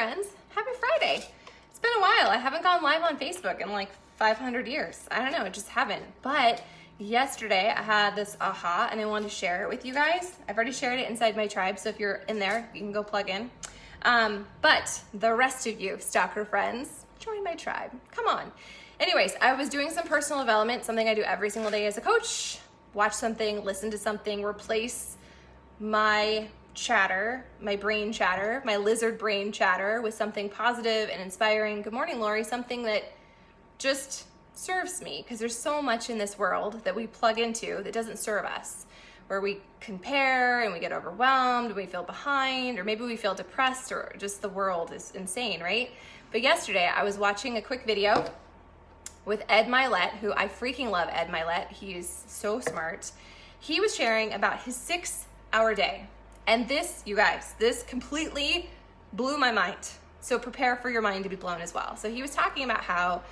friends. Happy Friday. It's been a while. I haven't gone live on Facebook in like 500 years. I don't know, just haven't. But yesterday I had this aha and I wanted to share it with you guys. I've already shared it inside my tribe, so if you're in there, you can go plug in. But the rest of you, stalker friends, join my tribe. Come on. Anyways, I was doing some personal development, something I do every single day as a coach. Watch something, listen to something, replace my chatter, my brain chatter, my lizard brain chatter with something positive and inspiring. Good morning, Lori. Something that just serves me, because there's so much in this world that we plug into that doesn't serve us, where we compare and we get overwhelmed, and we feel behind, or maybe we feel depressed, or just the world is insane, right? But yesterday I was watching a quick video with Ed Mylett, who I freaking love Ed Mylett. He's so smart. He was sharing about his 6-hour day. And this, you guys, this completely blew my mind. So prepare for your mind to be blown as well. So he was talking about how,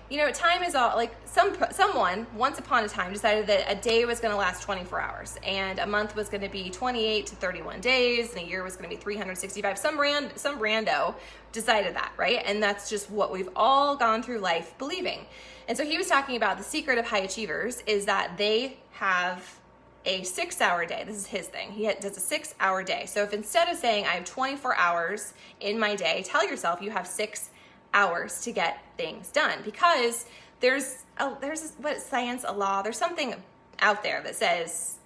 you know, time is all, like someone once upon a time decided that a day was gonna last 24 hours and a month was gonna be 28 to 31 days and a year was gonna be 365. Some rando decided that, right? And that's just what we've all gone through life believing. And so he was talking about the secret of high achievers is that they have a 6-hour day. This is his thing. He does a 6-hour day. So if instead of saying I have 24 hours in my day, tell yourself you have 6 hours to get things done, because there's what science, a law, there's something out there that says,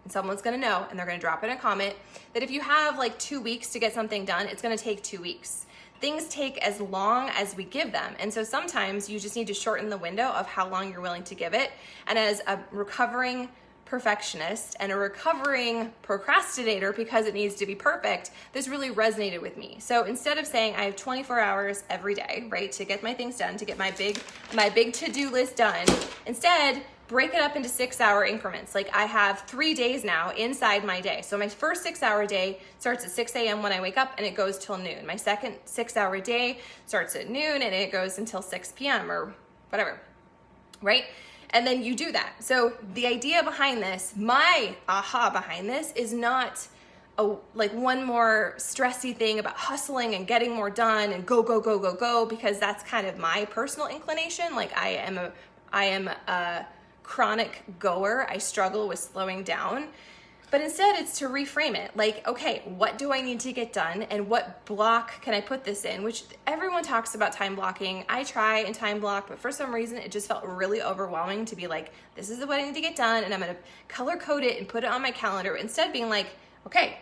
and someone's going to know and they're going to drop in a comment, that if you have like 2 weeks to get something done, it's going to take 2 weeks. Things take as long as we give them. And so sometimes you just need to shorten the window of how long you're willing to give it. And as a recovering perfectionist and a recovering procrastinator, because it needs to be perfect, this really resonated with me. So instead of saying I have 24 hours every day, right, to get my things done, to get my big to-do list done, instead break it up into 6-hour increments. Like I have 3 days now inside my day. So my first 6-hour day starts at 6 a.m. when I wake up and it goes till noon. My second 6-hour day starts at noon and it goes until 6 p.m. or whatever, right? And then you do that. So the idea behind this, my aha behind this, is not like one more stressy thing about hustling and getting more done and go, because that's kind of my personal inclination. Like I am a chronic goer. I struggle with slowing down. But instead it's to reframe it. Like, okay, what do I need to get done and what block can I put this in? Which everyone talks about time blocking. I try and time block, but for some reason it just felt really overwhelming to be like, this is what I need to get done and I'm gonna color code it and put it on my calendar. Instead being like, okay,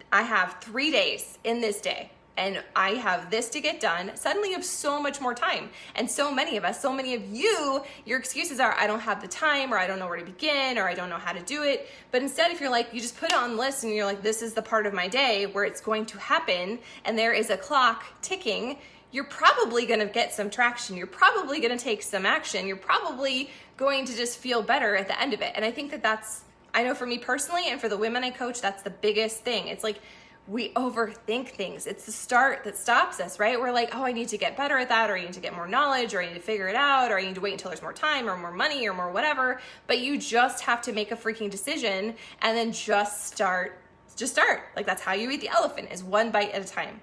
I have 3 days in this day and I have this to get done. Suddenly you have so much more time. And so many of us, so many of you, your excuses are, I don't have the time, or I don't know where to begin, or I don't know how to do it. But instead, if you're like, you just put it on the list and you're like, this is the part of my day where it's going to happen, and there is a clock ticking, you're probably gonna get some traction. You're probably gonna take some action. You're probably going to just feel better at the end of it. And I think that that's, I know for me personally, and for the women I coach, that's the biggest thing. It's like, we overthink things. It's the start that stops us, right? We're like, oh, I need to get better at that, or I need to get more knowledge, or I need to figure it out, or I need to wait until there's more time or more money or more whatever. But you just have to make a freaking decision and then just start. Like that's how you eat the elephant, is one bite at a time.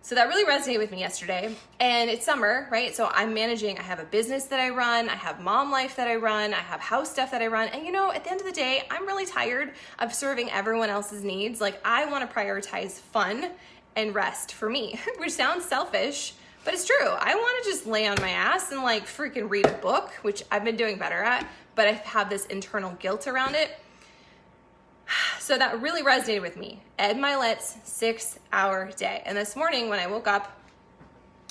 So that really resonated with me yesterday. And it's summer, right? So I'm managing, I have a business that I run, I have mom life that I run, I have house stuff that I run. And you know, at the end of the day, I'm really tired of serving everyone else's needs. Like I want to prioritize fun and rest for me, which sounds selfish, but it's true. I want to just lay on my ass and like freaking read a book, which I've been doing better at, but I have this internal guilt around it. So that really resonated with me. Ed Mylett's 6-hour day. And this morning when I woke up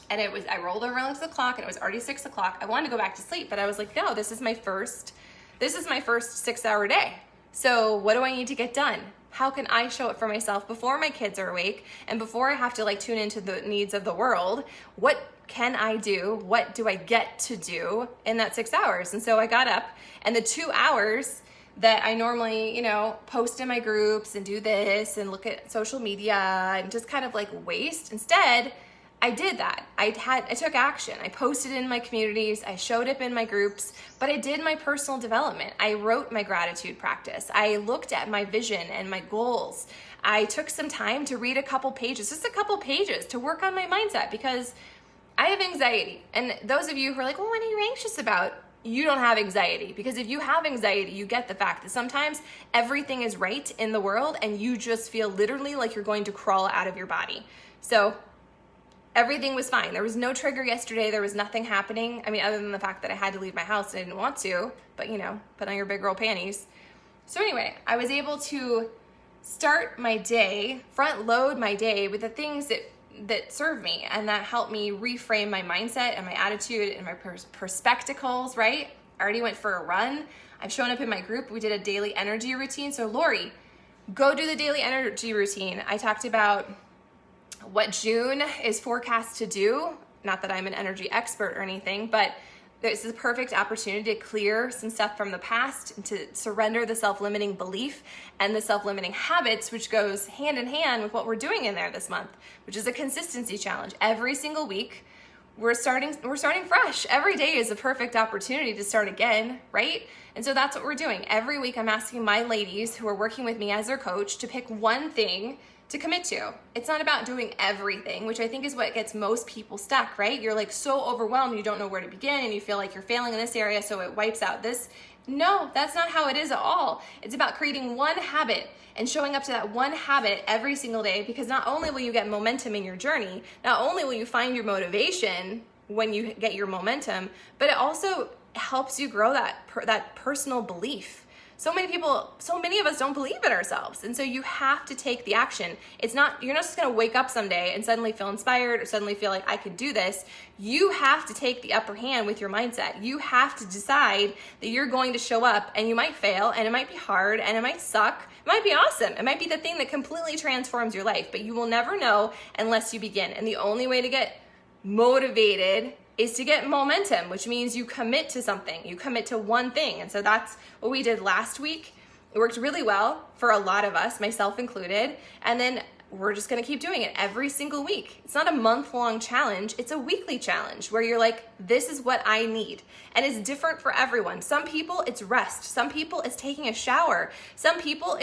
and I rolled over and looked at the clock and it was already 6 o'clock, I wanted to go back to sleep, but I was like, no, this is my first 6-hour day. So what do I need to get done? How can I show it for myself before my kids are awake and before I have to like tune into the needs of the world? What can I do? What do I get to do in that 6 hours? And so I got up, and the 2 hours that I normally, you know, post in my groups and do this and look at social media and just kind of like waste. Instead, I did that. I took action. I posted in my communities. I showed up in my groups, but I did my personal development. I wrote my gratitude practice. I looked at my vision and my goals. I took some time to read a couple pages, just a couple pages, to work on my mindset, because I have anxiety. And those of you who are like, well, what are you anxious about? You don't have anxiety, because if you have anxiety, you get the fact that sometimes everything is right in the world and you just feel literally like you're going to crawl out of your body. So everything was fine. There was no trigger yesterday. There was nothing happening. I mean, other than the fact that I had to leave my house and I didn't want to, but you know, put on your big girl panties. So anyway, I was able to start my day, front load my day with the things that serve me and that help me reframe my mindset and my attitude and my perspectives, right? I already went for a run. I've shown up in my group. We did a daily energy routine. So Lori, go do the daily energy routine. I talked about what June is forecast to do. Not that I'm an energy expert or anything, but this is a perfect opportunity to clear some stuff from the past and to surrender the self-limiting belief and the self-limiting habits, which goes hand in hand with what we're doing in there this month, which is a consistency challenge. Every single week, we're starting fresh. Every day is a perfect opportunity to start again, right? And so that's what we're doing. Every week, I'm asking my ladies who are working with me as their coach to pick one thing to commit to. It's not about doing everything, which I think is what gets most people stuck, right? You're like so overwhelmed, you don't know where to begin, and you feel like you're failing in this area, so it wipes out this. No, that's not how it is at all. It's about creating one habit and showing up to that one habit every single day, because not only will you get momentum in your journey, not only will you find your motivation when you get your momentum, but it also helps you grow that personal belief. So many of us don't believe in ourselves. And so you have to take the action. You're not just gonna wake up someday and suddenly feel inspired or suddenly feel like I could do this. You have to take the upper hand with your mindset. You have to decide that you're going to show up, and you might fail, and it might be hard, and it might suck. It might be awesome. It might be the thing that completely transforms your life, but you will never know unless you begin. And the only way to get motivated is to get momentum, which means you commit to something. You commit to one thing. And so that's what we did last week. It worked really well for a lot of us, myself included. And then we're just gonna keep doing it every single week. It's not a month-long challenge, it's a weekly challenge where you're like, this is what I need. And it's different for everyone. Some people, it's rest. Some people, it's taking a shower. Some people,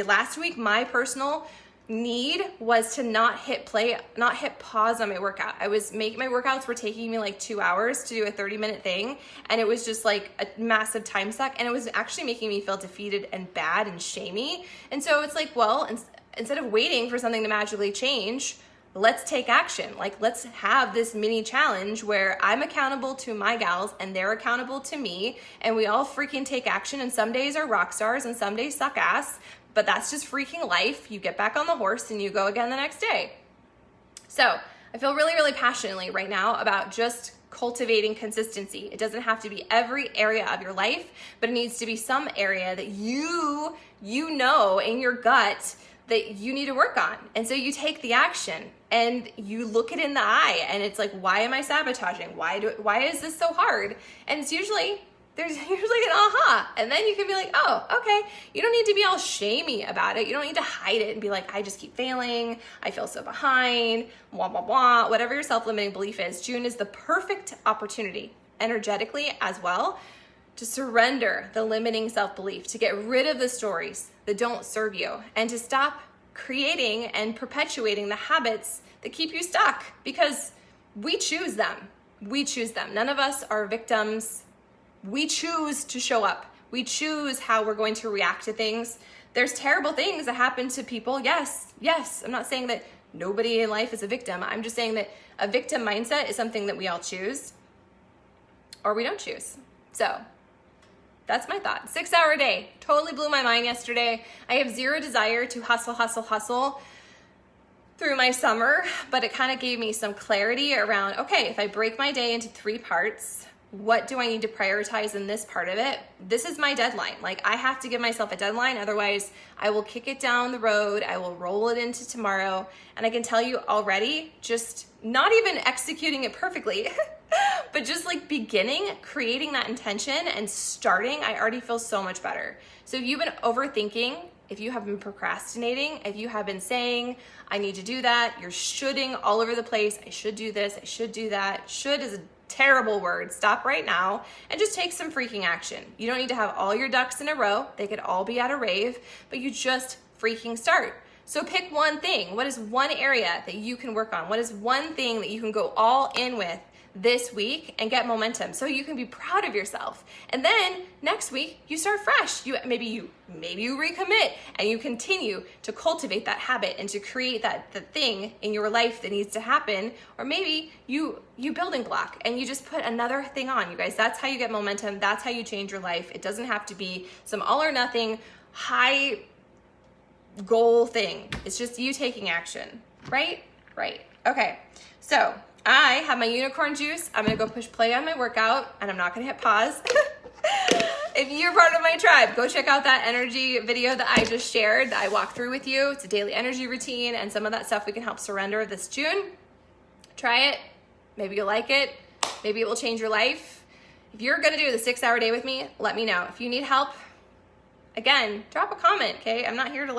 last week, my personal need was to not hit pause on my workout. My workouts were taking me like 2 hours to do a 30-minute thing, and it was just like a massive time suck, and it was actually making me feel defeated and bad and shamey. And so it's like, well, instead of waiting for something to magically change, let's take action. Like, let's have this mini challenge where I'm accountable to my gals and they're accountable to me, and we all freaking take action. And some days are rock stars and some days suck ass, but that's just freaking life. You get back on the horse and you go again the next day. So I feel really, really passionately right now about just cultivating consistency. It doesn't have to be every area of your life, but it needs to be some area that you know in your gut that you need to work on. And so you take the action and you look it in the eye, and it's like, why am I sabotaging? Why is this so hard? And there's usually an aha. And then you can be like, oh, okay. You don't need to be all shamey about it. You don't need to hide it and be like, I just keep failing. I feel so behind, blah, blah, blah. Whatever your self-limiting belief is, June is the perfect opportunity, energetically as well, to surrender the limiting self-belief, to get rid of the stories that don't serve you, and to stop creating and perpetuating the habits that keep you stuck, because we choose them. We choose them. None of us are victims. We choose to show up. We choose how we're going to react to things. There's terrible things that happen to people. Yes. I'm not saying that nobody in life is a victim. I'm just saying that a victim mindset is something that we all choose or we don't choose. So that's my thought. 6-hour day. Totally blew my mind yesterday. I have zero desire to hustle through my summer, but it kind of gave me some clarity around, okay, if I break my day into 3 parts, what do I need to prioritize in this part of it? This is my deadline. Like, I have to give myself a deadline. Otherwise, I will kick it down the road. I will roll it into tomorrow. And I can tell you already, just not even executing it perfectly, but just like beginning, creating that intention and starting, I already feel so much better. So if you've been overthinking, if you have been procrastinating, if you have been saying, I need to do that, you're shoulding all over the place. I should do this. I should do that. Should is a terrible word. Stop right now and just take some freaking action. You don't need to have all your ducks in a row. They could all be at a rave, but you just freaking start. So pick one thing. What is one area that you can work on? What is one thing that you can go all in with this week and get momentum so you can be proud of yourself? And then next week you start fresh. Maybe you recommit and you continue to cultivate that habit and to create the thing in your life that needs to happen. Or maybe you building block and you just put another thing on. You guys, that's how you get momentum. That's how you change your life. It doesn't have to be some all or nothing high goal thing. It's just you taking action, right? Right. Okay. So I have my unicorn juice. I'm going to go push play on my workout and I'm not going to hit pause. If you're part of my tribe, go check out that energy video that I just shared that I walked through with you. It's a daily energy routine and some of that stuff we can help surrender this June. Try it. Maybe you'll like it. Maybe it will change your life. If you're going to do the 6-hour day with me, let me know. If you need help, again, drop a comment, okay? I'm not here to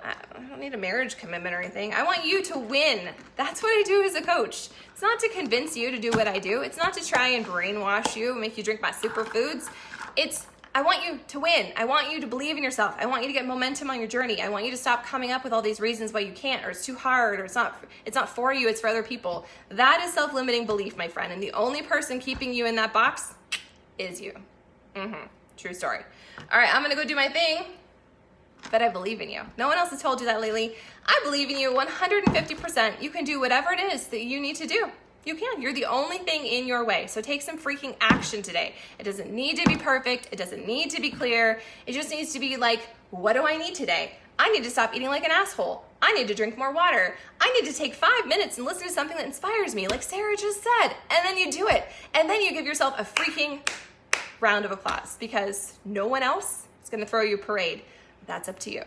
I don't need a marriage commitment or anything. I want you to win. That's what I do as a coach. It's not to convince you to do what I do. It's not to try and brainwash you, make you drink my superfoods. I want you to win. I want you to believe in yourself. I want you to get momentum on your journey. I want you to stop coming up with all these reasons why you can't, or it's too hard, or it's not for you, it's for other people. That is self-limiting belief, my friend. And the only person keeping you in that box is you. True story. All right, I'm gonna go do my thing, but I believe in you. No one else has told you that lately. I believe in you 150%. You can do whatever it is that you need to do. You can. You're the only thing in your way. So take some freaking action today. It doesn't need to be perfect. It doesn't need to be clear. It just needs to be like, what do I need today? I need to stop eating like an asshole. I need to drink more water. I need to take 5 minutes and listen to something that inspires me, like Sarah just said. And then you do it. And then you give yourself a freaking round of applause because no one else is going to throw you a parade. That's up to you.